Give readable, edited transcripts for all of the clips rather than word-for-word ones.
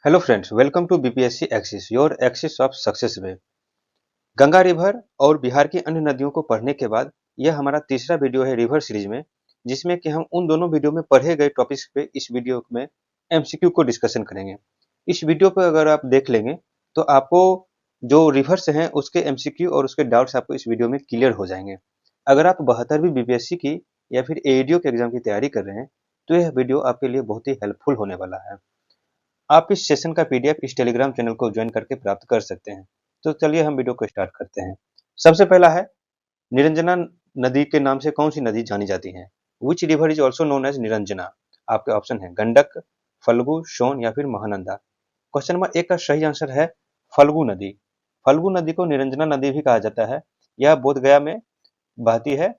Hello friends, welcome to BPSC axis, your axis of success way. Ganga river और बिहार की अन्य नदियों को पढ़ने के बाद यह हमारा तीसरा वीडियो है रिवर सीरीज में, जिसमें कि हम उन दोनों वीडियो में पढ़े गए टॉपिक्स पे इस वीडियो में एमसीक्यू को डिस्कशन करेंगे। इस वीडियो पर अगर आप देख लेंगे तो आपको जो रिवर्स हैं उसके एमसीक्यू और उसके डाउट्स आपको इस वीडियो में क्लियर हो जाएंगे। अगर आप 72वीं बीपीएससी की या फिर एईडीओ के एग्जाम की तैयारी कर रहे हैं तो यह वीडियो आपके लिए बहुत ही हेल्पफुल होने वाला है। आप इस सेशन का पीडीएफ इस टेलीग्राम चैनल को ज्वाइन करके प्राप्त कर सकते हैं। तो चलिए हम वीडियो को स्टार्ट करते हैं। सबसे पहला है, निरंजना नदी के नाम से कौन सी नदी जानी जाती है? Which river is also known as Niranjana? आपके ऑप्शन है गंडक, फल्गु, सोन या फिर महानंदा। क्वेश्चन नंबर एक का सही आंसर है फल्गु नदी। फल्गु नदी को निरंजना नदी भी कहा जाता है। यह बोधगया में बहती है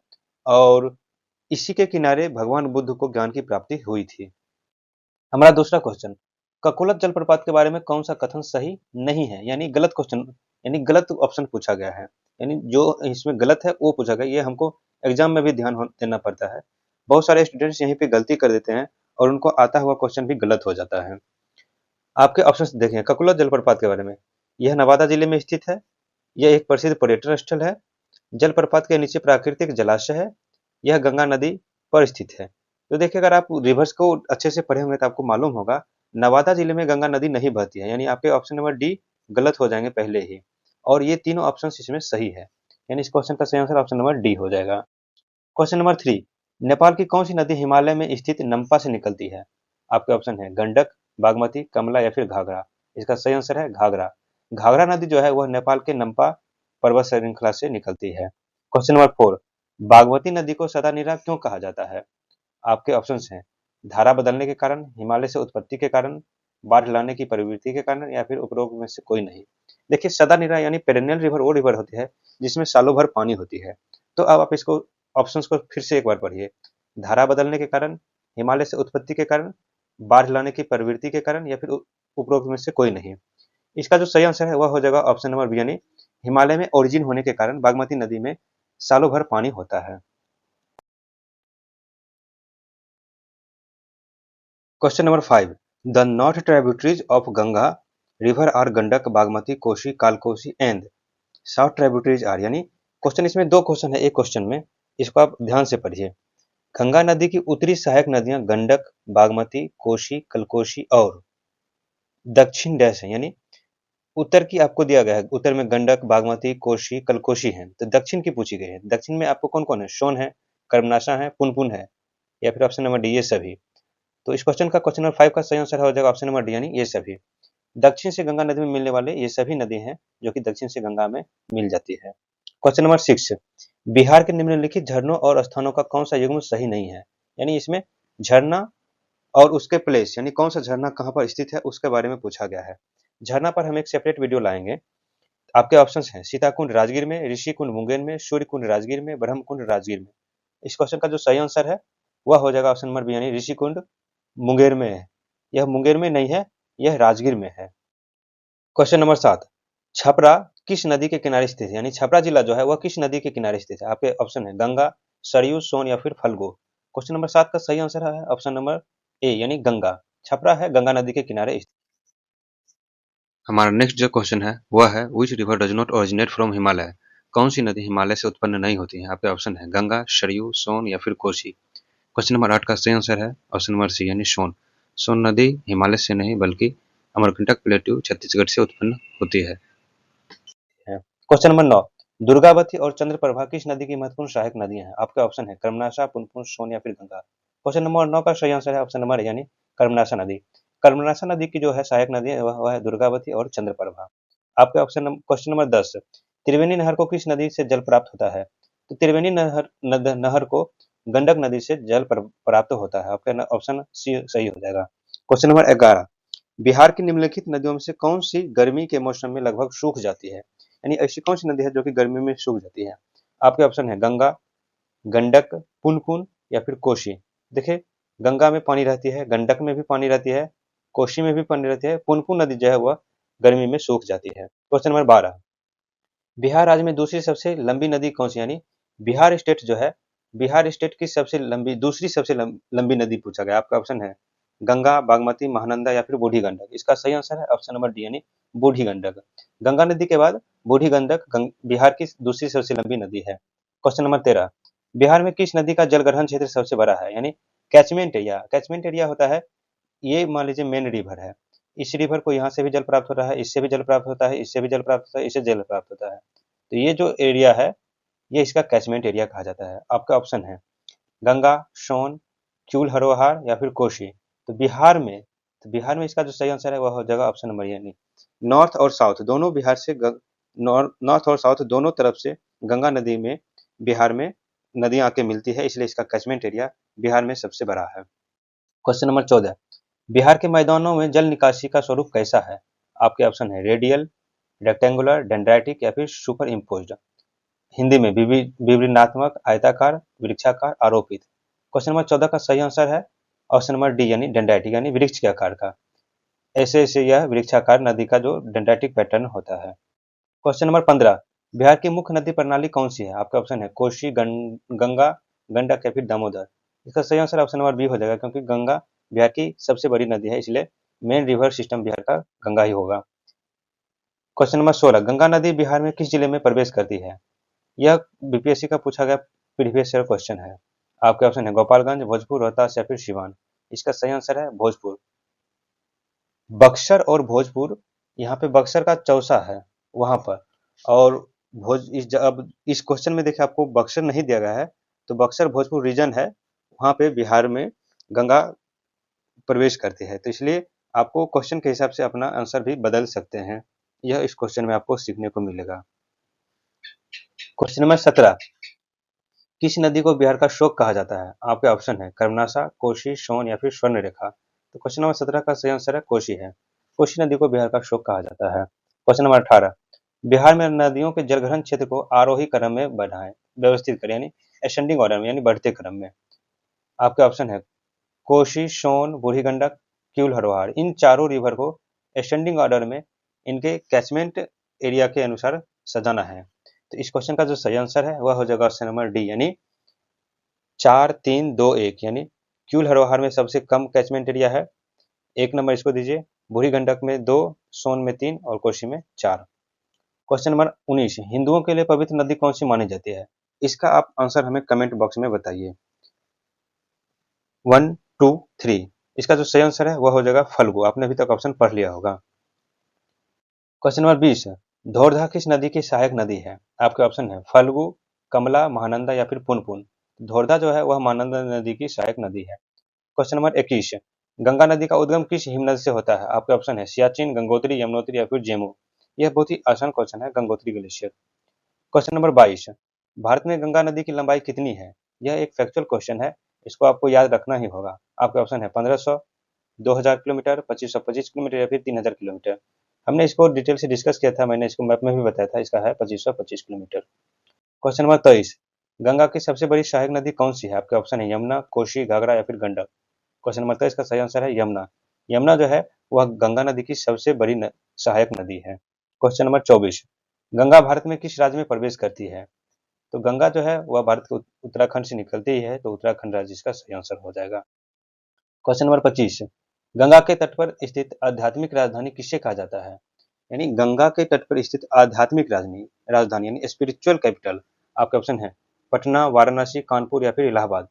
और इसी के किनारे भगवान बुद्ध को ज्ञान की प्राप्ति हुई थी। हमारा दूसरा क्वेश्चन, ककोलत जलप्रपात के बारे में कौन सा कथन सही नहीं है? यानी गलत क्वेश्चन, यानी गलत ऑप्शन पूछा गया है, यानी जो इसमें गलत है वो पूछा गया। ये हमको एग्जाम में भी ध्यान देना पड़ता है। बहुत सारे स्टूडेंट्स यहीं पे गलती कर देते हैं और उनको आता हुआ क्वेश्चन भी गलत हो जाता है। आपके ऑप्शन देखें, ककोलत जलप्रपात के बारे में, यह नवादा जिले में स्थित है। यह एक प्रसिद्ध पर्यटन स्थल है। जलप्रपात के नीचे प्राकृतिक जलाशय है। यह गंगा नदी पर स्थित है। तो देखिए, अगर आप रिवर्स को अच्छे से पढ़े होंगे तो आपको मालूम होगा नवादा जिले में गंगा नदी नहीं बहती है, यानी आपके ऑप्शन नंबर डी गलत हो जाएंगे पहले ही। और ये तीनों ऑप्शन इसमें सही है, यानी इस क्वेश्चन का सही आंसर ऑप्शन नंबर डी हो जाएगा। क्वेश्चन नंबर 3, नेपाल की कौन सी नदी हिमालय में स्थित नम्पा से निकलती है? आपके ऑप्शन है गंडक, बागमती, कमला या फिर घाघरा। इसका सही आंसर है घाघरा। घाघरा नदी जो है वह नेपाल के नम्पा पर्वत श्रृंखला से निकलती है। क्वेश्चन नंबर 4, बागमती नदी को सदा नीरा क्यों कहा जाता है? आपके ऑप्शंस हैं धारा बदलने के कारण, हिमालय से उत्पत्ति के कारण, बाढ़ लाने की प्रवृत्ति के कारण या फिर उपरोक्त में से कोई नहीं। देखिए, सदा निरा यानी पेरेनियल रिवर वो रिवर होती है जिसमें सालों भर पानी होती है। तो अब आप इसको ऑप्शंस को फिर से एक बार पढ़िए। धारा बदलने के कारण, हिमालय से उत्पत्ति के कारण, बाढ़ लाने की प्रवृत्ति के कारण या फिर उपरोक्त में से कोई नहीं। इसका जो सही आंसर है वह हो जाएगा ऑप्शन नंबर बी, यानी हिमालय में ओरिजिन होने के कारण बागमती नदी में सालों भर पानी होता है। Question number 5, the north tributaries of Ganga river are Gandak, Bagmati, Koshi, Kalkoshi and south tributaries are. यानी क्वेश्चन इसमें दो क्वेश्चन है एक क्वेश्चन में, इसको आप ध्यान से पढ़िए। गंगा नदी की उत्तरी सहायक नदियां गंडक, बागमती, कोशी, कलकोशी और दक्षिण डैश है, यानी उत्तर की आपको दिया गया है, उत्तर में गंडक, बागमती, कोशी, कलकोशी है। तो दक्षिण की पूछी गई है। दक्षिण में आपको कौन कौन है? सोन है, कर्मनाशा है, पुनपुन है या फिर ऑप्शन नंबर डी ये सभी। तो इस क्वेश्चन का क्वेश्चन नंबर 5 का सही आंसर हो जाएगा ऑप्शन नंबर डी, यानी ये सभी। दक्षिण से गंगा नदी में मिलने वाले ये सभी नदी हैं जो कि दक्षिण से गंगा में मिल जाती है। क्वेश्चन नंबर 6, बिहार के निम्नलिखित झरनों और स्थानों का कौन सा युग्म सही नहीं है? यानी इसमें झरना और उसके प्लेस, यानी कौन सा झरना कहाँ पर स्थित है उसके बारे में पूछा गया है। झरना पर हम एक सेपरेट वीडियो लाएंगे। आपके ऑप्शंस हैं सीताकुंड राजगीर में, ऋषिकुंड मुंगेर में, सूर्यकुंड राजगीर में, ब्रह्मकुंड राजगीर में। इस क्वेश्चन का जो सही आंसर है वह हो जाएगा ऑप्शन नंबर बी, यानी ऋषिकुंड मुंगेर में है। यह मुंगेर में नहीं है, यह राजगीर में है। क्वेश्चन नंबर 7, छपरा किस नदी के किनारे स्थित है? यानी छपरा जिला जो है वह किस नदी के किनारे स्थित है? आपके ऑप्शन है गंगा, सरयू, सोन या फिर फल्गु। क्वेश्चन नंबर 7 का सही आंसर है ऑप्शन नंबर ए, यानी गंगा। छपरा है गंगा नदी के किनारे स्थित। हमारा नेक्स्ट जो क्वेश्चन है वह है which river does not originate from Himalaya? कौन सी नदी हिमालय से उत्पन्न नहीं होती है? आपके ऑप्शन है गंगा, सरयू, सोन या फिर कोसी। क्वेश्चन नंबर 8 का सही आंसर है ऑप्शन नंबर सी, यानी सोन। सोन नदी हिमालय से नहीं बल्कि अमरकंटक प्लेट्यू छत्तीसगढ़ से उत्पन्न होती है। क्वेश्चन नंबर 9, दुर्गावती और चंद्रप्रभा किस नदी की महत्वपूर्ण सहायक नदियां हैं? आपके ऑप्शन है कर्मनाशा, पुनपुन, सोन या फिर गंगा। क्वेश्चन नंबर 9 का सही आंसर है ऑप्शन नंबर ए, यानी कर्मनाशा नदी। कर्मनाशा नदी की जो है सहायक नदी है वह है दुर्गावती और चंद्रप्रभा। आपके ऑप्शन क्वेश्चन नंबर 10, त्रिवेणी नहर को किस नदी से जल प्राप्त होता है? तो त्रिवेणी नहर को गंडक नदी से जल प्राप्त होता है। आपका ऑप्शन सी सही हो जाएगा। क्वेश्चन नंबर 11, बिहार की निम्नलिखित नदियों में से कौन सी गर्मी के मौसम में लगभग सूख जाती है? यानी ऐसी कौन सी नदी है जो कि गर्मी में सूख जाती है? आपके ऑप्शन है गंगा, गंडक, पुनपुन या फिर कोशी। देखिए, गंगा में पानी रहती है, गंडक में भी पानी रहती है, कोशी में भी पानी रहती है, पुनपुन नदी जो है वह गर्मी में सूख जाती है। क्वेश्चन नंबर 12, बिहार राज्य में दूसरी सबसे लंबी नदी कौन सी? यानी बिहार स्टेट जो है, बिहार स्टेट की सबसे लंबी दूसरी सबसे लंबी नदी पूछा गया। आपका ऑप्शन है गंगा, बागमती, महानंदा या फिर बूढ़ी गंडक? इसका सही आंसर है ऑप्शन नंबर डी यानी बूढ़ी गंडक। गंगा नदी के बाद बूढ़ी गंडक बिहार की दूसरी सबसे लंबी नदी है। क्वेश्चन नंबर 13, बिहार में किस नदी का जलग्रहण क्षेत्र सबसे बड़ा है? यानी कैचमेंट एरिया। कैचमेंट एरिया होता है, ये मान लीजिए मेन रिवर है, इस रिवर को यहाँ से भी जल प्राप्त होता है, इससे भी जल प्राप्त होता है, इससे भी जल प्राप्त होता है, इससे जल प्राप्त होता है। तो ये जो एरिया है, ये इसका कैचमेंट एरिया कहा जाता है। आपका ऑप्शन है गंगा, सोन, चूल हरोहार या फिर कोसी। तो बिहार में इसका जो सही आंसर है वह हो जाएगा ऑप्शन नंबर यानी नॉर्थ और साउथ दोनों बिहार से नॉर्थ और साउथ दोनों तरफ से गंगा नदी में बिहार में नदियां आके मिलती है, इसलिए इसका कैचमेंट एरिया बिहार में सबसे बड़ा है। क्वेश्चन नंबर 14, बिहार के मैदानों में जल निकासी का स्वरूप कैसा है? आपके ऑप्शन है रेडियल, रेक्टेंगुलर, डेंड्राइटिक या फिर सुपर इम्पोज्ड। हिंदी में विवरणात्मक, आयताकार, वृक्षाकार, आरोपित। क्वेश्चन नंबर 14 का सही आंसर है ऑप्शन नंबर डी यानी डेंड्राइटिक यानी वृक्ष के आकार का। ऐसे ऐसे यह वृक्षाकार नदी का जो डेंड्राइटिक पैटर्न होता है। क्वेश्चन नंबर 15, बिहार की मुख्य नदी प्रणाली कौन सी है? आपका ऑप्शन है कोसी, गंगा, गंडक या फिर दामोदर। इसका सही आंसर ऑप्शन नंबर बी हो जाएगा, क्योंकि गंगा बिहार की सबसे बड़ी नदी है, इसलिए मेन रिवर सिस्टम बिहार का गंगा ही होगा। क्वेश्चन नंबर 16, गंगा नदी बिहार में किस जिले में प्रवेश करती है? यह बीपीएससी का पूछा गया प्रीवियस ईयर क्वेश्चन है। आपके ऑप्शन है गोपालगंज, भोजपुर, रोहतास या फिर सिवान। इसका सही आंसर है भोजपुर। बक्सर और भोजपुर, यहाँ पे बक्सर का चौसा है वहां पर, और अब इस क्वेश्चन में देखिए आपको बक्सर नहीं दिया गया है, तो बक्सर भोजपुर रीजन है, वहां पे बिहार में गंगा प्रवेश करती है, तो इसलिए आपको क्वेश्चन के हिसाब से अपना आंसर भी बदल सकते हैं। यह इस क्वेश्चन में आपको सीखने को मिलेगा। क्वेश्चन नंबर 17, किस नदी को बिहार का शोक कहा जाता है? आपके ऑप्शन है कर्मनाशा, कोसी, सोन या फिर स्वर्ण रेखा। तो क्वेश्चन नंबर 17 का सही आंसर है कोसी है। कोसी नदी को बिहार का शोक कहा जाता है। क्वेश्चन नंबर 18, बिहार में नदियों के जलग्रहण क्षेत्र को आरोही क्रम में बढ़ाएं, व्यवस्थित करें, यानी असेंडिंग ऑर्डर में, यानी बढ़ते क्रम में। आपके ऑप्शन है कोसी, सोन, बूढ़ी गंडक, क्यूल हरोहार। इन चारों रिवर को असेंडिंग ऑर्डर में इनके कैचमेंट एरिया के अनुसार सजाना है। तो इस क्वेश्चन का जो सही आंसर है वह हो जाएगा ऑप्शन नंबर डी यानी 4, 3, 2, 1, यानी क्यूल हरोहार में सबसे कम कैचमेंट एरिया है, 1 नंबर इसको दीजिए, बूढ़ी गंडक में 2, सोन में 3 और कोसी में 4। क्वेश्चन नंबर 19, हिंदुओं के लिए पवित्र नदी कौन सी मानी जाती है? इसका आप आंसर हमें कमेंट बॉक्स में बताइए। 1, 2, 3, इसका जो सही आंसर है वह हो जाएगा फल्गु। आपने अभी तक ऑप्शन पढ़ लिया होगा। क्वेश्चन नंबर 20, धौरधा किस नदी की सहायक नदी है? आपके ऑप्शन है फल्गु, कमला, महानंदा या फिर पुनपुन। धौरधा जो है वह महानंदा नदी की सहायक नदी है। क्वेश्चन नंबर 21, गंगा नदी का उद्गम किस हिमनद से होता है? आपके ऑप्शन है सियाचिन, गंगोत्री, यमुनोत्री या फिर जेमू। यह बहुत ही आसान क्वेश्चन है, Gangotri glacier. Question number 22, Bharat में गंगा नदी की लंबाई कितनी है? यह एक फैक्चुअल क्वेश्चन है, इसको आपको याद रखना ही होगा। आपके ऑप्शन है 1500, 2000 किलोमीटर, 2525 किलोमीटर या फिर 3000 किलोमीटर। हमने इसको डिटेल से डिस्कस किया था, मैंने इसको मैप में भी बताया था, इसका है 2525 किलोमीटर। क्वेश्चन नंबर 23, गंगा की सबसे बड़ी सहायक नदी कौन सी है? आपके ऑप्शन है यमुना, कोसी, घाघरा या फिर गंडक। क्वेश्चन नंबर 23 का सही आंसर है यमुना। यमुना जो है वह गंगा नदी की सबसे बड़ी सहायक नदी है। क्वेश्चन नंबर 24, गंगा भारत में किस राज्य में प्रवेश करती है? तो गंगा जो है वह भारत के उत्तराखंड से निकलती ही है, तो उत्तराखंड राज्य इसका सही आंसर हो जाएगा। क्वेश्चन नंबर 25, गंगा के तट पर स्थित आध्यात्मिक राजधानी किसे कहा जाता है? यानी गंगा के तट पर स्थित आध्यात्मिक राजधानी यानी स्पिरिचुअल कैपिटल। आपके ऑप्शन है पटना, वाराणसी, कानपुर या फिर इलाहाबाद।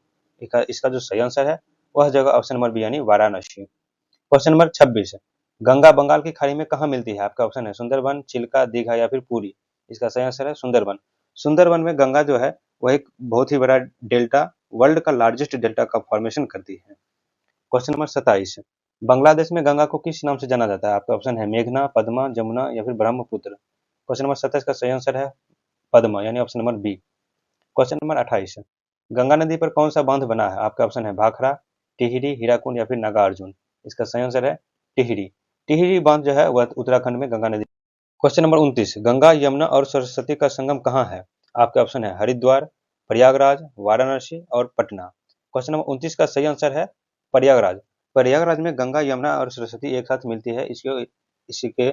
इसका जो सही आंसर है वह जगह ऑप्शन नंबर बी यानी वाराणसी। क्वेश्चन नंबर 26, गंगा बंगाल की खाड़ी में कहाँ मिलती है? आपका ऑप्शन है सुंदरबन, चिल्का, दीघा या फिर पुरी। इसका सही आंसर है सुंदरबन। सुंदरबन में गंगा जो है वह एक बहुत ही बड़ा डेल्टा, वर्ल्ड का लार्जेस्ट डेल्टा का फॉर्मेशन करती है। क्वेश्चन नंबर 27, बांग्लादेश में गंगा को किस नाम से जाना जाता है? आपका ऑप्शन है मेघना, पद्मा, जमुना या फिर ब्रह्मपुत्र। क्वेश्चन नंबर 27 का सही आंसर है पद्मा यानी option number B. Question number 28, Ganga नदी पर कौन सा बांध बना है? आपका ऑप्शन है भाखड़ा, टिहरी, हीराकुंड या फिर नागार्जुन। इसका सही आंसर है टिहरी। टिहरी बांध जो है वह उत्तराखंड में गंगा नदी। क्वेश्चन नंबर 29, गंगा, यमुना और सरस्वती का संगम कहाँ है? आपके ऑप्शन है हरिद्वार, प्रयागराज, वाराणसी और पटना। क्वेश्चन नंबर 29 का सही आंसर है प्रयागराज। प्रयागराज में गंगा, यमुना और सरस्वती एक साथ मिलती है, इसी के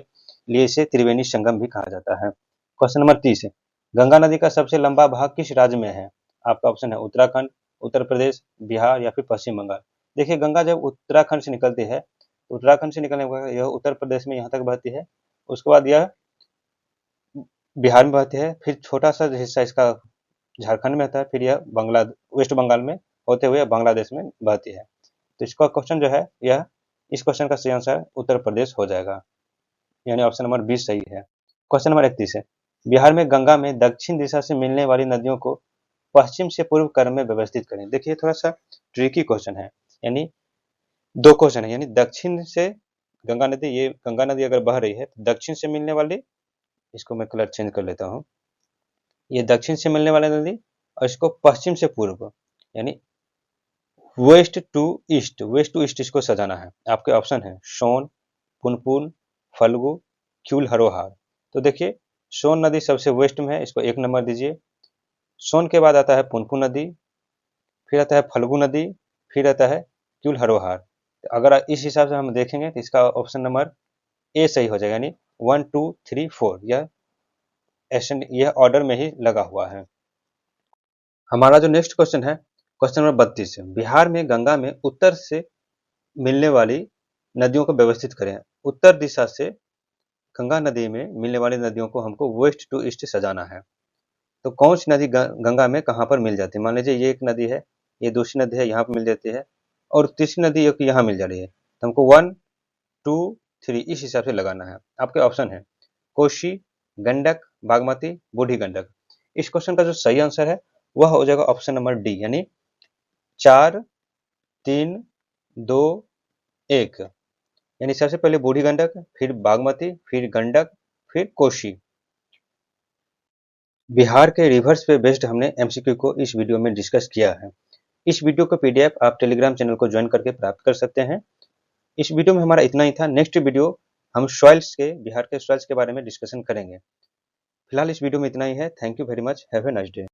लिए इसे त्रिवेणी संगम भी कहा जाता है। क्वेश्चन नंबर 30, गंगा नदी का सबसे लंबा भाग किस राज्य में है? आपका ऑप्शन है उत्तराखंड, उत्तर प्रदेश, बिहार या फिर पश्चिम बंगाल। देखिए गंगा जब उत्तराखंड से निकलती है, उत्तराखंड से निकलने के बाद यह उत्तर प्रदेश में यहाँ तक बहती है, उसके बाद यह बिहार में बहती है, फिर छोटा सा हिस्सा इसका झारखंड में आता है, फिर यह वेस्ट बंगाल में होते हुए बांग्लादेश में बहती है। तो इसका क्वेश्चन जो है यह, इस क्वेश्चन का सही आंसर उत्तर प्रदेश हो जाएगा, यानी ऑप्शन नंबर 20 सही है। क्वेश्चन नंबर 31 है, बिहार में गंगा में दक्षिण दिशा से मिलने वाली नदियों को पश्चिम से पूर्व क्रम में व्यवस्थित करें। देखिए थोड़ा सा ट्रिकी क्वेश्चन है, यानी दो क्वेश्चन है, यानी दक्षिण से गंगा नदी, ये गंगा नदी अगर बह रही है तो दक्षिण से मिलने वाली, इसको मैं कलर चेंज कर लेता हूँ, ये दक्षिण से मिलने वाली नदी, और इसको पश्चिम से पूर्व यानी वेस्ट टू ईस्ट इसको सजाना है। आपके ऑप्शन है सोन, पुनपुन, फल्गु, क्यूल, हरोहार। तो देखिए सोन नदी सबसे वेस्ट में है, इसको 1 नंबर दीजिए। सोन के बाद आता है पुनपुन नदी, फिर आता है फल्गु नदी, फिर आता है क्यूल, हरोहार। तो अगर इस हिसाब से हम देखेंगे तो इसका ऑप्शन नंबर ए सही हो जाएगा, यानी 1 2 3 4 यह ऑर्डर में ही लगा हुआ है। हमारा जो नेक्स्ट क्वेश्चन है, क्वेश्चन नंबर 32 है, बिहार में गंगा में उत्तर से मिलने वाली नदियों को व्यवस्थित करें। उत्तर दिशा से गंगा नदी में मिलने वाली नदियों को हमको वेस्ट टू ईस्ट सजाना है। तो कौन सी नदी गंगा में कहाँ पर मिल जाती है? मान लीजिए ये एक नदी है, ये दूसरी नदी है, यहाँ पर मिल जाती है, और तीसरी नदी एक यहाँ मिल जा रही है, तो हमको 1 2 3 इस हिसाब से लगाना है। आपके ऑप्शन है कोशी, गंडक, बागमती, बूढ़ी गंडक। इस क्वेश्चन का जो सही आंसर है वह हो जाएगा ऑप्शन नंबर डी, यानी 4 3 2 1, यानी सबसे पहले बूढ़ी गंडक, फिर बागमती, फिर गंडक, फिर कोशी। बिहार के रिवर्स पे बेस्ड हमने एमसीक्यू को इस वीडियो में डिस्कस किया है। इस वीडियो का पीडीएफ आप टेलीग्राम चैनल को ज्वाइन करके प्राप्त कर सकते हैं। इस वीडियो में हमारा इतना ही था। नेक्स्ट वीडियो हम बिहार के सॉइल्स के बारे में डिस्कशन करेंगे। फिलहाल इस वीडियो में इतना ही है। Thank you very much. Have a nice day.